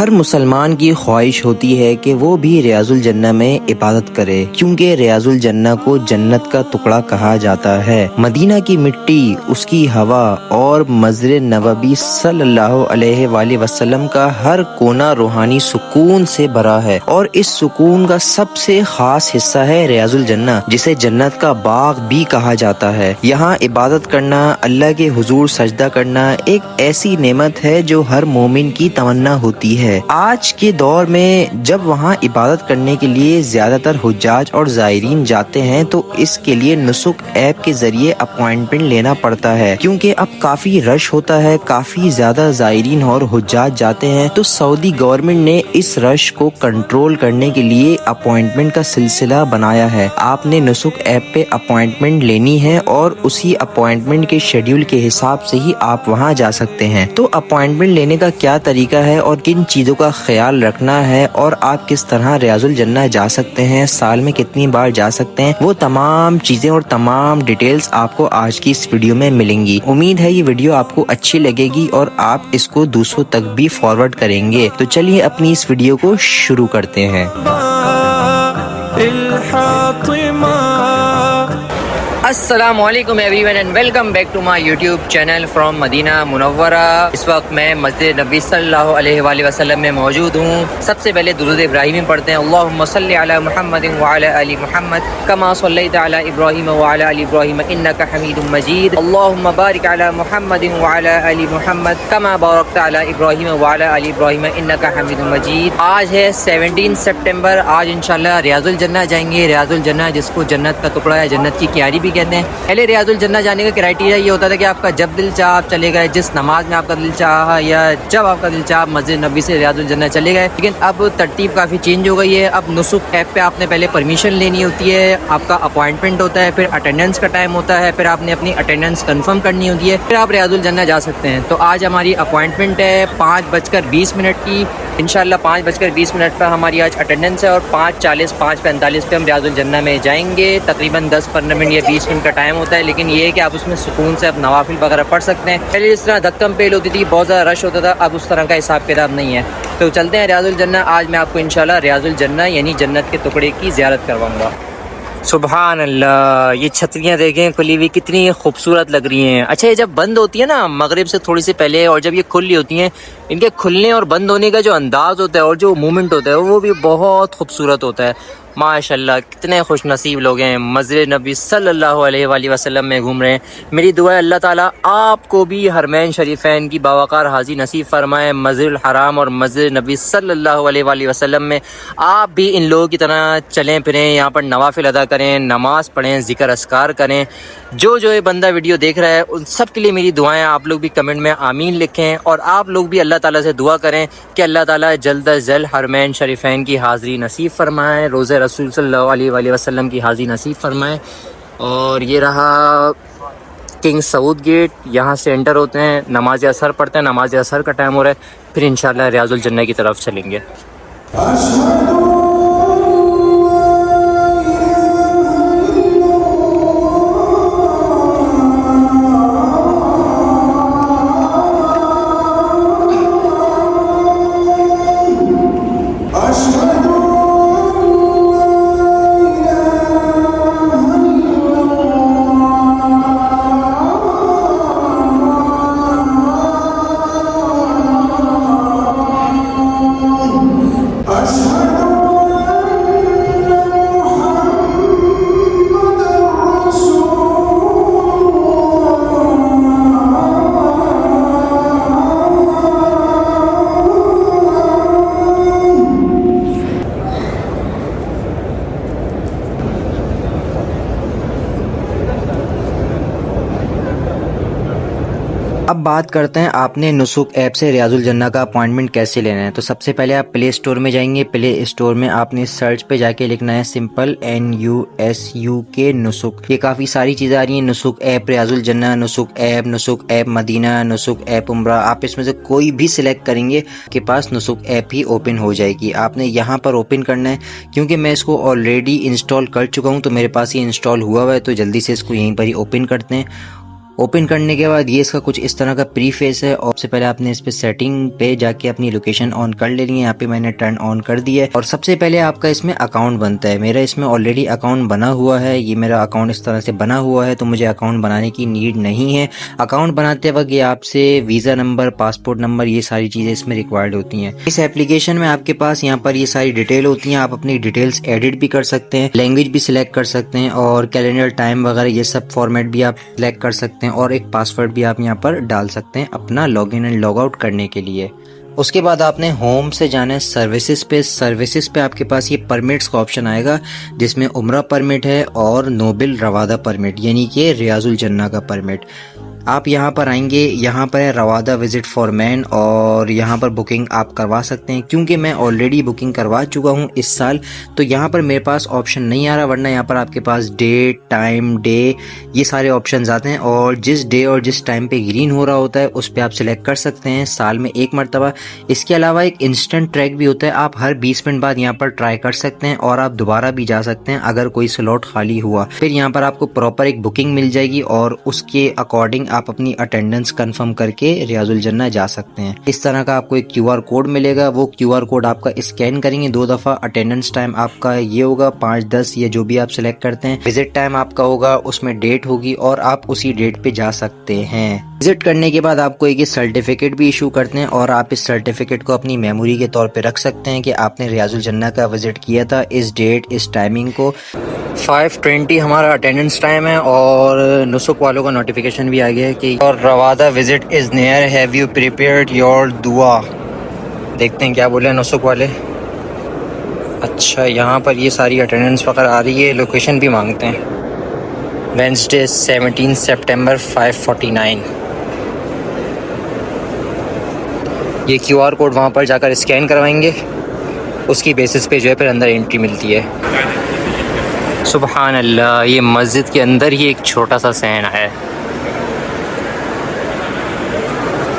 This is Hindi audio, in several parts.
हर मुसलमान की ख्वाहिश होती है कि वो भी रियाजुल जन्ना में इबादत करे, क्योंकि रियाजुल जन्ना को जन्नत का टुकड़ा कहा जाता है। मदीना की मिट्टी, उसकी हवा और मस्जिद नबवी सल्लल्लाहु अलैहि वसल्लम का हर कोना रूहानी सुकून से भरा है और इस सुकून का सबसे खास हिस्सा है रियाजुल जन्ना, जिसे जन्नत का बाग भी कहा जाता है। यहाँ इबादत करना, अल्लाह के हुजूर सजदा करना एक ऐसी नेमत है जो हर मोमिन की तमन्ना होती है। आज के दौर में जब वहाँ इबादत करने के लिए ज्यादातर हुज्जाज और ज़ायरीन जाते हैं तो इसके लिए नुसुक ऐप के जरिए अपॉइंटमेंट लेना पड़ता है, क्योंकि अब काफी रश होता है, काफी ज्यादा ज़ायरीन और हुज्जाज जाते हैं। तो सऊदी गवर्नमेंट ने इस रश को कंट्रोल करने के लिए अपॉइंटमेंट का सिलसिला बनाया है। आपने नुसुक ऐप पे अपॉइंटमेंट लेनी है और उसी अपॉइंटमेंट के शेड्यूल के हिसाब से ही आप वहाँ जा सकते हैं। तो अपॉइंटमेंट लेने का क्या तरीका है और किन चीजों का ख्याल रखना है और आप किस तरह रियाजुल जन्ना जा सकते हैं, साल में कितनी बार जा सकते हैं, वो तमाम चीजें और तमाम डिटेल्स आपको आज की इस वीडियो में मिलेंगी। उम्मीद है ये वीडियो आपको अच्छी लगेगी और आप इसको दूसरों तक भी फॉरवर्ड करेंगे। तो चलिए अपनी इस वीडियो को शुरू करते हैं। अस्सलामुअलैकुम everyone and welcome back to my YouTube channel from Madina Munawwara. इस वक्त मैं मस्जिद नबी सल्लल्लाहु अलैहि वसल्लम में मौजूद हूँ। सबसे पहले दुरूद इब्राहिमी पढ़ते हैं। अल्लाहुम्मा सल्लि अला मुहम्मद व अला आलि मुहम्मद कमा सल्लैता अला इब्राहीम व अला आलि इब्राहीम इन्नका हमीदुम मजीद। अल्लाहुम्मा बारिक अला मुहम्मद व अला आलि मुहम्मद कमा बारकता अला इब्राहीम व अला आलि इब्राहीम इन्नका हमीदुम मजीद। आज है 17 सितंबर। आज इंशाल्लाह रियाजुल जन्ना जाएंगे। रियाजुल जन्ना जिसको जन्नत का टुकड़ा है, जन्नत की क्यारी भी कहते हैं। पहले रियाजुल जन्ना जाने का क्राइटेरिया ये होता था कि आपका जब दिल चाह आप चले गए, जिस नमाज में आपका दिल चाह या जब आपका दिल चाह मस्जिद नबी से रियाजुल जन्ना चले गए। लेकिन अब तरतीब काफ़ी चेंज हो गई है। अब नुसुक ऐप पे आपने पहले परमिशन लेनी होती है, आपका अपॉइंटमेंट होता है, फिर अटेंडेंस का टाइम होता है, फिर आपने अपनी अटेंडेंस कन्फर्म करनी होती है, फिर आप रियाजुल जन्ना जा सकते हैं। तो आज हमारी अपॉइंटमेंट है 5:20 की। इंशाल्लाह 5:20 पर हमारी आज अटेंडेंस है और 5:40 5:45 पे हम रियाजुल जन्ना में जाएंगे। तकरीबन 10-15 मिनट या 20 मिनट का टाइम होता है, लेकिन ये है कि आप उसमें सुकून से आप नवाफिल वगैरह पढ़ सकते हैं। पहले जिस तरह धक्कम पेल होती थी, बहुत ज़्यादा रश होता था, अब उस तरह का हिसाब किताब नहीं है। तो चलते हैं रियाजुल जन्ना। आज मैं आपको इंशाल्लाह रियाजुल जन्ना यानी जन्नत के टुकड़े की ज़ियारत करवाऊँगा। सुभान अल्लाह, ये छतरियाँ देखें खुली हुई, कितनी खूबसूरत लग रही हैं। अच्छा, ये जब बंद होती है ना मगरिब से थोड़ी सी पहले, और जब ये खुली होती हैं, इनके खुलने और बंद होने का जो अंदाज़ होता है और जो मूवमेंट होता है वो भी बहुत खूबसूरत होता है। माशाल्लाह, कितने खुश नसीब लोग हैं, मस्जिद नबी सल्लल्लाहु अलैहि वसल्लम में घूम रहे हैं। मेरी दुआ है अल्लाह ताला आपको भी हरमैन शरीफैन की बावकार हाज़ी नसीब फरमाए। मस्जिद हराम और मस्जिद नबी सल्लल्लाहु अलैहि वसल्लम में आप भी इन लोगों की तरह चलें फिरें, यहाँ पर नवाफिल अदा करें, नमाज़ पढ़ें, ज़िक्र अस्कार करें। जो ये बंदा वीडियो देख रहा है उन सब के लिए मेरी दुआएं। आप लोग भी कमेंट में आमीन लिखें और आप लोग भी अल्लाह ताला से दुआ करें कि अल्लाह ताला जल्द अज जल्द हरमैन शरीफैन की हाज़री नसीब फरमाए, रोज़े रसूल सल्लल्लाहु अलैहि वसल्लम की हाज़री नसीब फरमाए। और ये रहा किंग सऊद गेट, यहाँ से एंटर होते हैं, नमाज असर पढ़ते हैं, नमाज असर का टाइम हो रहा है, फिर इंशाल्लाह रियाजुल जन्ना की तरफ चलेंगे। अब बात करते हैं आपने नुसुक ऐप से रियाजुल जन्ना का अपॉइंटमेंट कैसे लेना है। तो सबसे पहले आप प्ले स्टोर में जाएंगे। प्ले स्टोर में आपने सर्च पे जाके लिखना है सिंपल NUSUK नुसुक। ये काफ़ी सारी चीज़ें आ रही हैं, नुसुक ऐप रियाजुल जन्ना, नुसुक ऐप मदीना, नुसुक ऐप उम्रा। आप इसमें से कोई भी सिलेक्ट करेंगे के पास नुसुक ऐप ही ओपन हो जाएगी। आपने यहाँ पर ओपन करना है, क्योंकि मैं इसको ऑलरेडी इंस्टॉल कर चुका हूँ तो मेरे पास ये इंस्टॉल हुआ हुआ है, तो जल्दी से इसको यहीं पर ही ओपन करते हैं। ओपन करने के बाद ये इसका कुछ इस तरह का प्री फेस है और सबसे पहले आपने इस पे सेटिंग पे जाके अपनी लोकेशन ऑन कर लेनी है। यहाँ पे मैंने टर्न ऑन कर दिया है और सबसे पहले आपका इसमें अकाउंट बनता है। मेरा इसमें ऑलरेडी अकाउंट बना हुआ है, ये मेरा अकाउंट इस तरह से बना हुआ है तो मुझे अकाउंट बनाने की नीड नहीं है। अकाउंट बनाते वक्त ये आपसे वीज़ा नंबर, पासपोर्ट नंबर, ये सारी चीज़ें इसमें रिक्वायर्ड होती हैं। इस एप्लीकेशन में आपके पास यहाँ पर ये सारी डिटेल होती हैं, आप अपनी डिटेल्स एडिट भी कर सकते हैं, लैंग्वेज भी सिलेक्ट कर सकते हैं और कैलेंडर, टाइम वगैरह ये सब फॉर्मेट भी आप सिलेक्ट कर सकते हैं और एक पासवर्ड भी आप यहाँ पर डाल सकते हैं अपना लॉगिन एंड लॉग आउट करने के लिए। उसके बाद आपने होम से जाना है सर्विसेज पे। सर्विसेज पे आपके पास ये परमिट्स का ऑप्शन आएगा जिसमें उम्रा परमिट है और नोबिल रवादा परमिट यानी कि रियाजुल जन्ना का परमिट। आप यहाँ पर आएंगे, यहाँ पर है रवादा विजिट फॉर मैन और यहाँ पर बुकिंग आप करवा सकते हैं। क्योंकि मैं ऑलरेडी बुकिंग करवा चुका हूँ इस साल तो यहाँ पर मेरे पास ऑप्शन नहीं आ रहा, वरना यहाँ पर आपके पास डेट, टाइम, डे ये सारे ऑप्शंस आते हैं और जिस डे और जिस टाइम पे ग्रीन हो रहा होता है उस पर आप सिलेक्ट कर सकते हैं साल में एक मरतबा। इसके अलावा एक इंस्टेंट ट्रैक भी होता है, आप हर 20 मिनट बाद यहाँ पर ट्राई कर सकते हैं और आप दोबारा भी जा सकते हैं अगर कोई स्लॉट खाली हुआ। फिर यहाँ पर आपको प्रॉपर एक बुकिंग मिल जाएगी और उसके अकॉर्डिंग आप अपनी अटेंडेंस कंफर्म करके रियाजुल जन्ना जा सकते हैं। इस तरह का आपको एक क्यूआर कोड मिलेगा, वो क्यूआर कोड आपका स्कैन करेंगे 2 दफ़ा। अटेंडेंस टाइम आपका ये होगा 5, 10 या जो भी आप सिलेक्ट करते हैं। विजिट टाइम आपका होगा, उसमें डेट होगी और आप उसी डेट पे जा सकते हैं। विजिट करने के बाद आपको एक सर्टिफिकेट भी इशू करते हैं और आप इस सर्टिफिकेट को अपनी मेमोरी के तौर पे रख सकते हैं कि आपने रियाजुल जन्ना का विजिट किया था इस डेट, इस टाइमिंग को। 5:20 हमारा अटेंडेंस टाइम है और नुसुक वालों का नोटिफिकेशन भी आ गया है कि और रवादा visit is near, have you prepared your दुआ। देखते हैं क्या बोले नुसुक वाले। अच्छा, यहाँ पर ये सारी अटेंडेंस वगैरह आ रही है, लोकेशन भी मांगते हैं। वेंसडे 17 सितंबर 5:49। ये क्यूआर कोड वहाँ पर जाकर स्कैन करवाएंगे, उसकी बेसिस पे जो है फिर अंदर एंट्री मिलती है। सुबहान अल्लाह, ये मस्जिद के अंदर ही एक छोटा सा सहन है।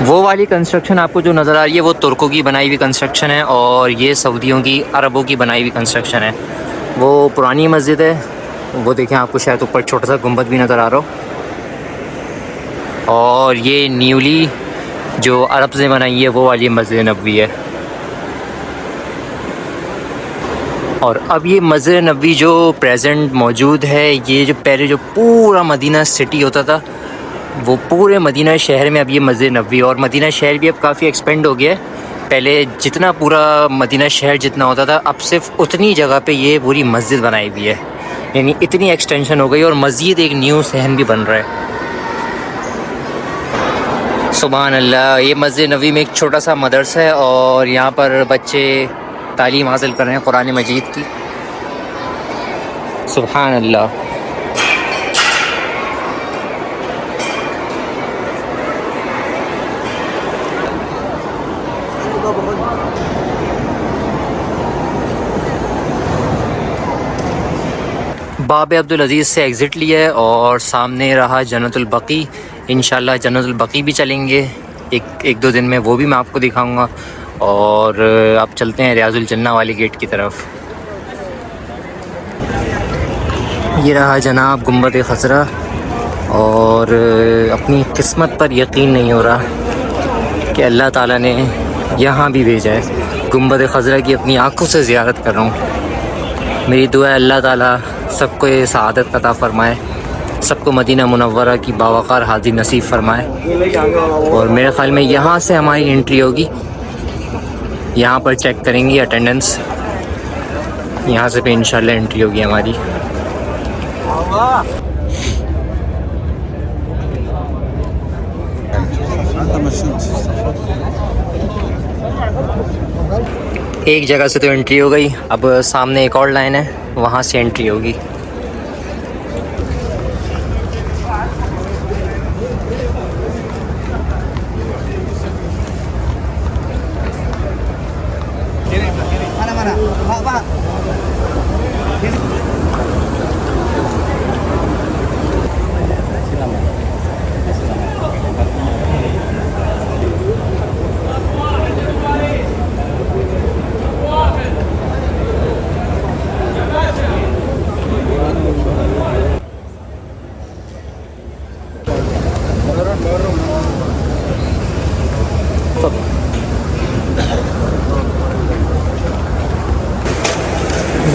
वो वाली कंस्ट्रक्शन आपको जो नज़र आ रही है वो तुर्कों की बनाई हुई कंस्ट्रक्शन है और ये सऊदियों की, अरबों की बनाई हुई कंस्ट्रक्शन है। वो पुरानी मस्जिद है, वो देखें आपको शायद ऊपर छोटा सा गुंबद भी नज़र आ रहा हो। और ये न्यूली जो अरब से बनाई है वो वाली मस्जिद नबवी है। और अब ये मस्जिद नबवी जो प्रेजेंट मौजूद है, ये जो पहले जो पूरा मदीना सिटी होता था वो पूरे मदीना शहर में अब ये मस्जिद नबवी, और मदीना शहर भी अब काफ़ी एक्सपेंड हो गया है। पहले जितना पूरा मदीना शहर जितना होता था अब सिर्फ उतनी जगह पे ये पूरी मस्जिद बनाई हुई है, यानी इतनी एक्सटेंशन हो गई और मज़ीद एक न्यू सहन भी बन रहा है। सुभान अल्लाह, ये मस्जिद नबवी में एक छोटा सा मदरसा है और यहाँ पर बच्चे तालीम हासिल कर रहे हैं कुरान मजीद की। सुभान अल्लाह। बाब अब्दुल अज़ीज़ से एग्ज़िट लिया है और सामने रहा जन्नतुल बकी। इंशाल्लाह जन्नतुल बकी भी चलेंगे एक दो दिन में, वो भी मैं आपको दिखाऊंगा। और आप चलते हैं रियाजुल जन्ना वाली गेट की तरफ। ये रहा जनाब गुंबद खसरा और अपनी किस्मत पर यकीन नहीं हो रहा कि अल्लाह ताला ने यहाँ भी भेजा है। गुंबद खसरा की अपनी आँखों से ज़ियारत कर रहा हूँ। मेरी दुआ है अल्लाह ताला सबको ये सआदत अता फ़रमाए, सबको मदीना मुनव्वरा की बावकार हाज़िर नसीब फ़रमाए। और मेरे ख़्याल में यहाँ से हमारी एंट्री होगी, यहाँ पर चेक करेंगे अटेंडेंस, यहाँ से पे इंशाल्लाह एंट्री होगी हमारी। एक जगह से तो एंट्री हो गई, अब सामने एक और लाइन है, वहाँ से एंट्री होगी।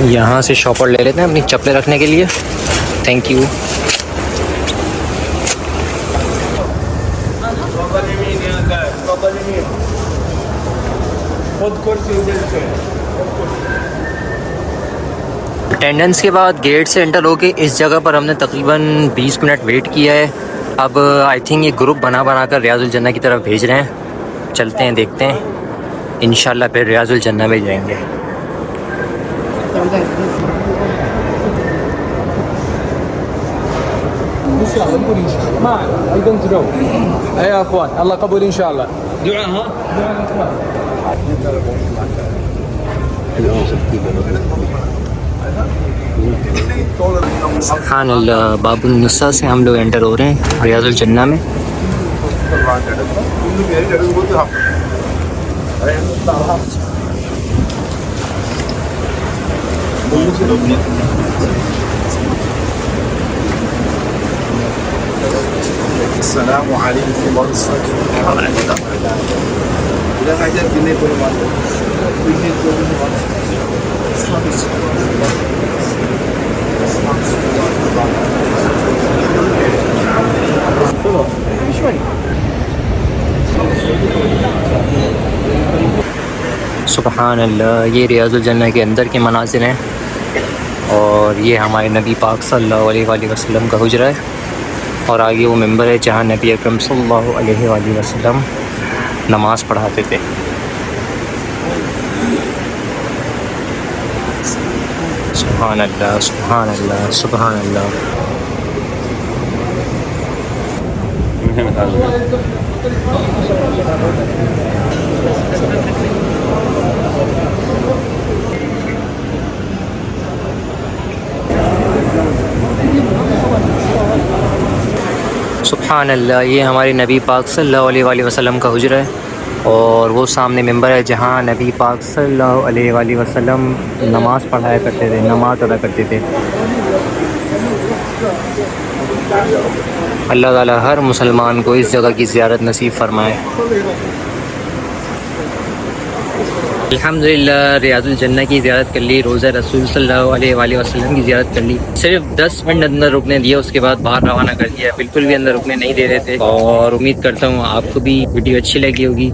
यहाँ से शॉपर ले लेते हैं अपनी चप्पलें रखने के लिए। Thank you. अटेंडेंस के बाद गेट से एंटर होके इस जगह पर हमने तकरीबन 20 मिनट वेट किया है। अब आई थिंक ये ग्रुप बना कर रियाजुल जन्नह की तरफ भेज रहे हैं। चलते हैं, देखते हैं, इंशाल्लाह फिर रियाजुल जन्नह में जाएंगे। सुभान अल्लाह, बाबुल नुस्सा से हम लोग एंटर हो रहे हैं रियाजुल जन्नह में। Assalamu alaikum warahmatullahi सुभान अल्लाह, ये रियाजुल जन्नह के अंदर के मनाज़िर हैं और ये हमारे नबी पाक सल्लल्लाहु अलैहि वसल्लम का हुजरा है और आगे वो मिंबर है जहाँ नबी अकरम सल्लल्लाहु अलैहि वसल्लम नमाज़ पढ़ाते थे। सुभान अल्लाह, सुभान अल्लाह, सुभान अल्लाह। सुभान अल्लाह, ये हमारे नबी पाक सल्लल्लाहु अलैहि वसल्लम का हुजरा है और वो सामने मिंबर है जहाँ नबी पाक सल्लल्लाहु अलैहि वसल्लम नमाज़ पढ़ाया करते थे, नमाज़ अदा करते थे। अल्लाह ताला हर मुसलमान को इस जगह की ज़ियारत नसीब फरमाए। अल्हम्दुलिल्लाह रियाजुल जन्नह की ज़ियारत कर ली, रोज़ा रसूल सल्लल्लाहु अलैहि वसल्लम की ज़ियारत कर ली। सिर्फ 10 मिनट अंदर रुकने दिए, उसके बाद बाहर रवाना कर दिया। बिल्कुल भी अंदर रुकने नहीं दे रहे थे और उम्मीद करता हूँ आपको भी वीडियो अच्छी लगी होगी।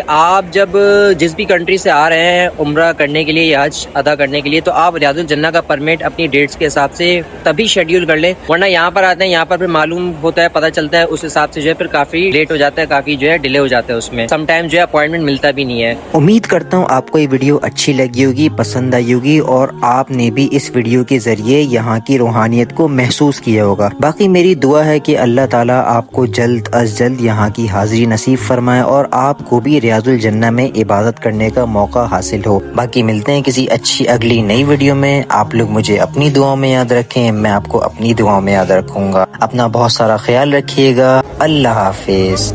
आप जब जिस भी कंट्री से आ रहे हैं उम्रा करने के लिए या हज अदा करने के लिए, तो आप रियाजुल जन्नह का परमिट अपनी डेट्स के हिसाब से तभी शेड्यूल कर लें, वरना यहाँ पर आते हैं, यहाँ पर फिर मालूम होता है, पता चलता है, उस हिसाब से जो है फिर काफ़ी लेट हो जाता है, काफ़ी जो है डिले हो जाता है, उसमें समटाइम जो है अपॉइंटमेंट मिलता भी नहीं है। उम्मीद करता हूँ आपको ये वीडियो अच्छी लगी होगी, पसंद आई होगी और आपने भी इस वीडियो के जरिए यहाँ की रूहानियत को महसूस किया होगा। बाकी मेरी दुआ है कि अल्लाह ताला आपको जल्द अज जल्द यहाँ की हाजिरी नसीब फरमाए और आपको भी रियाजुल जन्नह में इबादत करने का मौका हासिल हो। बाकी मिलते हैं किसी अच्छी अगली नई वीडियो में। आप लोग मुझे अपनी दुआओं में याद रखें, मैं आपको अपनी दुआओं में याद रखूंगा। अपना बहुत सारा ख्याल रखिएगा। अल्लाह हाफिज।